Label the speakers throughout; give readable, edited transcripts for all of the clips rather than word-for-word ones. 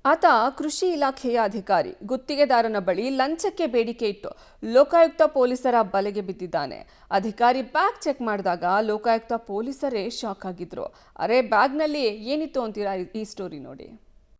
Speaker 1: ಆತ ಕೃಷಿ ಇಲಾಖೆಯ ಅಧಿಕಾರಿ. ಗುತ್ತಿಗೆದಾರನ ಬಳಿ ಲಂಚಕ್ಕೆ ಬೇಡಿಕೆ ಇಟ್ಟು ಲೋಕಾಯುಕ್ತ ಪೊಲೀಸರ ಬಲೆಗೆ ಬಿದ್ದಿದ್ದಾನೆ. ಅಧಿಕಾರಿ ಬ್ಯಾಗ್ ಚೆಕ್ ಮಾಡಿದಾಗ ಲೋಕಾಯುಕ್ತ ಪೊಲೀಸರೇ ಶಾಕ್ ಆಗಿದ್ರು. ಅರೆ, ಬ್ಯಾಗ್ನಲ್ಲಿ ಏನಿತ್ತು ಅಂತೀರಾ? ಈ ಸ್ಟೋರಿ ನೋಡಿ.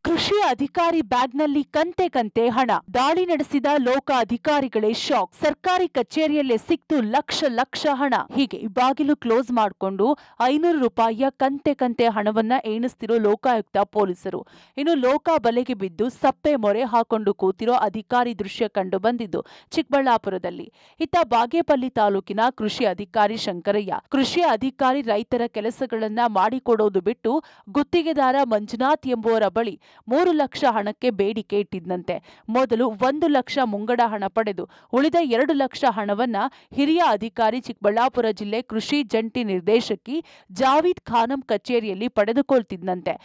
Speaker 2: ಕೃಷಿ ಅಧಿಕಾರಿ ಬ್ಯಾಗ್ನಲ್ಲಿ ಕಂತೆ ಕಂತೆ ಹಣ. ದಾಳಿ ನಡೆಸಿದ ಲೋಕ ಅಧಿಕಾರಿಗಳೇ ಶಾಕ್. ಸರ್ಕಾರಿ ಕಚೇರಿಯಲ್ಲೇ ಸಿಕ್ತು ಲಕ್ಷ ಲಕ್ಷ ಹಣ. ಹೀಗೆ ಬಾಗಿಲು ಕ್ಲೋಸ್ ಮಾಡಿಕೊಂಡು 500 ರೂಪಾಯಿಯ ಕಂತೆ ಕಂತೆ ಹಣವನ್ನ ಎಣಿಸ್ತಿರೋ ಲೋಕಾಯುಕ್ತ ಪೊಲೀಸರು. ಇನ್ನು ಲೋಕ ಬಲೆಗೆ ಬಿದ್ದು ಸಪ್ಪೆ ಮೊರೆ ಹಾಕೊಂಡು ಕೂತಿರೋ ಅಧಿಕಾರಿ ದೃಶ್ಯ ಕಂಡು ಬಂದಿದ್ದು ಚಿಕ್ಕಬಳ್ಳಾಪುರದಲ್ಲಿ. ಇತ್ತ ಬಾಗೇಪಲ್ಲಿ ತಾಲೂಕಿನ ಕೃಷಿ ಅಧಿಕಾರಿ ಶಂಕರಯ್ಯ. ಕೃಷಿ ಅಧಿಕಾರಿ ರೈತರ ಕೆಲಸಗಳನ್ನ ಮಾಡಿಕೊಡೋದು ಬಿಟ್ಟು ಗುತ್ತಿಗೆದಾರ ಮಂಜುನಾಥ್ ಎಂಬುವರ ಬಳಿ 3 ಲಕ್ಷ ಹಣಕ್ಕೆ ಬೇಡಿಕೆ ಇಟ್ಟಿದ್ದಂತೆ. ಮೊದಲು 1 ಲಕ್ಷ ಮುಂಗಡ ಹಣ ಪಡೆದು ಉಳಿದ 2 ಲಕ್ಷ ಹಣವನ್ನ ಹಿರಿಯ ಅಧಿಕಾರಿ ಚಿಕ್ಕಬಳ್ಳಾಪುರ ಜಿಲ್ಲೆ ಕೃಷಿ ಜಂಟಿ ನಿರ್ದೇಶಕಿ ಜಾವೀದ್ ಖಾನಂ ಕಚೇರಿಯಲ್ಲಿ ಪಡೆದುಕೊಳ್ತಿದ್ದಂತೆ.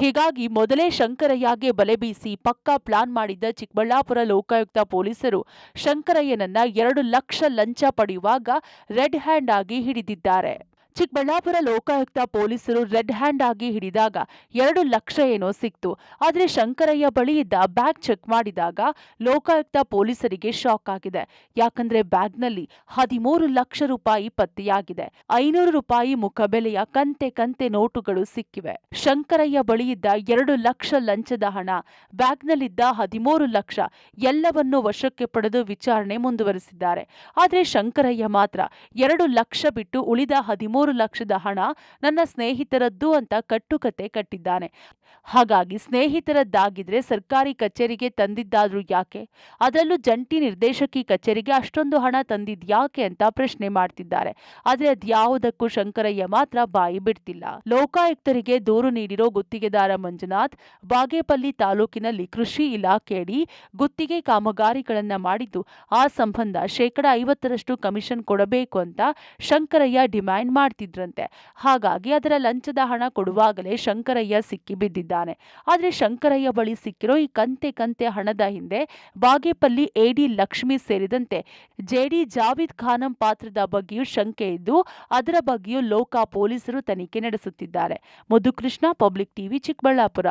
Speaker 2: ಹೀಗಾಗಿ ಮೊದಲೇ ಶಂಕರಯ್ಯಗೆ ಬಲೆ ಬೀಸಿ ಪಕ್ಕಾ ಪ್ಲಾನ್ ಮಾಡಿದ್ದ ಚಿಕ್ಕಬಳ್ಳಾಪುರ ಲೋಕಾಯುಕ್ತ ಪೊಲೀಸರು ಶಂಕರಯ್ಯನನ್ನ 2 ಲಕ್ಷ ಲಂಚ ಪಡೆಯುವಾಗ ರೆಡ್ ಹ್ಯಾಂಡ್ ಆಗಿ ಹಿಡಿದಿದ್ದಾರೆ. ಚಿಕ್ಕಬಳ್ಳಾಪುರ ಲೋಕಾಯುಕ್ತ ಪೊಲೀಸರು ರೆಡ್ ಹ್ಯಾಂಡ್ ಆಗಿ ಹಿಡಿದಾಗ 2 ಲಕ್ಷ ಏನೋ ಸಿಕ್ತು. ಆದರೆ ಶಂಕರಯ್ಯ ಬಳಿ ಇದ್ದ ಬ್ಯಾಗ್ ಚೆಕ್ ಮಾಡಿದಾಗ ಲೋಕಾಯುಕ್ತ ಪೊಲೀಸರಿಗೆ ಶಾಕ್ ಆಗಿದೆ. ಯಾಕಂದ್ರೆ ಬ್ಯಾಗ್ನಲ್ಲಿ 13 ಲಕ್ಷ ರೂಪಾಯಿ ಪತ್ತೆಯಾಗಿದೆ. 500 ರೂಪಾಯಿ ಮುಖಬೆಲೆಯ ಕಂತೆ ಕಂತೆ ನೋಟುಗಳು ಸಿಕ್ಕಿವೆ. ಶಂಕರಯ್ಯ ಬಳಿ ಇದ್ದ 2 ಲಕ್ಷ ಲಂಚದ ಹಣ, ಬ್ಯಾಗ್ನಲ್ಲಿದ್ದ 13 ಲಕ್ಷ ಎಲ್ಲವನ್ನೂ ವಶಕ್ಕೆ ಪಡೆದು ವಿಚಾರಣೆ ಮುಂದುವರೆಸಿದ್ದಾರೆ. ಆದರೆ ಶಂಕರಯ್ಯ ಮಾತ್ರ 2 ಲಕ್ಷ ಬಿಟ್ಟು ಉಳಿದ 13 ಲಕ್ಷದ ಹಣ ನನ್ನ ಸ್ನೇಹಿತರದ್ದು ಅಂತ ಕಟ್ಟುಕತೆ ಕಟ್ಟಿದ್ದಾನೆ. ಹಾಗಾಗಿ ಸ್ನೇಹಿತರದ್ದಾಗಿದ್ರೆ ಸರ್ಕಾರಿ ಕಚೇರಿಗೆ ತಂದಿದ್ದಾದ್ರೂ ಯಾಕೆ? ಅದರಲ್ಲೂ ಜಂಟಿ ನಿರ್ದೇಶಕಿ ಕಚೇರಿಗೆ ಅಷ್ಟೊಂದು ಹಣ ತಂದಿದ್ಯಾಕೆ ಅಂತ ಪ್ರಶ್ನೆ ಮಾಡ್ತಿದ್ದಾರೆ. ಆದ್ರೆ ಅದ್ಯಾವುದಕ್ಕೂ ಶಂಕರಯ್ಯ ಮಾತ್ರ ಬಾಯಿ ಬಿಡ್ತಿಲ್ಲ. ಲೋಕಾಯುಕ್ತರಿಗೆ ದೂರು ನೀಡಿರೋ ಗುತ್ತಿಗೆದಾರ ಮಂಜುನಾಥ್ ಬಾಗೇಪಲ್ಲಿ ತಾಲೂಕಿನಲ್ಲಿ ಕೃಷಿ ಇಲಾಖೆಯಡಿ ಗುತ್ತಿಗೆ ಕಾಮಗಾರಿಗಳನ್ನ ಮಾಡಿದ್ದು ಆ ಸಂಬಂಧ 50% ಕಮಿಷನ್ ಕೊಡಬೇಕು ಅಂತ ಶಂಕರಯ್ಯ ಡಿಮ್ಯಾಂಡ್ ಮಾಡ್ತಿದ್ರಂತೆ. ಹಾಗಾಗಿ ಅದರ ಲಂಚದ ಹಣ ಕೊಡುವಾಗಲೇ ಶಂಕರಯ್ಯ ಸಿಕ್ಕಿ ಬಿದ್ದಿದ್ದಾನೆ. ಆದ್ರೆ ಶಂಕರಯ್ಯ ಬಳಿ ಸಿಕ್ಕಿರೋ ಈ ಕಂತೆ ಕಂತೆ ಹಣದ ಹಿಂದೆ ಬಾಗೇಪಲ್ಲಿ ಎಡಿ ಲಕ್ಷ್ಮಿ ಸೇರಿದಂತೆ ಜೆಡಿ ಜಾವೀದ್ ಖಾನಂ ಪಾತ್ರದ ಬಗ್ಗೆಯೂ ಶಂಕೆ ಇದ್ದು ಅದರ ಬಗ್ಗೆಯೂ ಲೋಕ ಪೊಲೀಸರು ತನಿಖೆ ನಡೆಸುತ್ತಿದ್ದಾರೆ. Madhukrishna, Public TV, Chikkaballapur.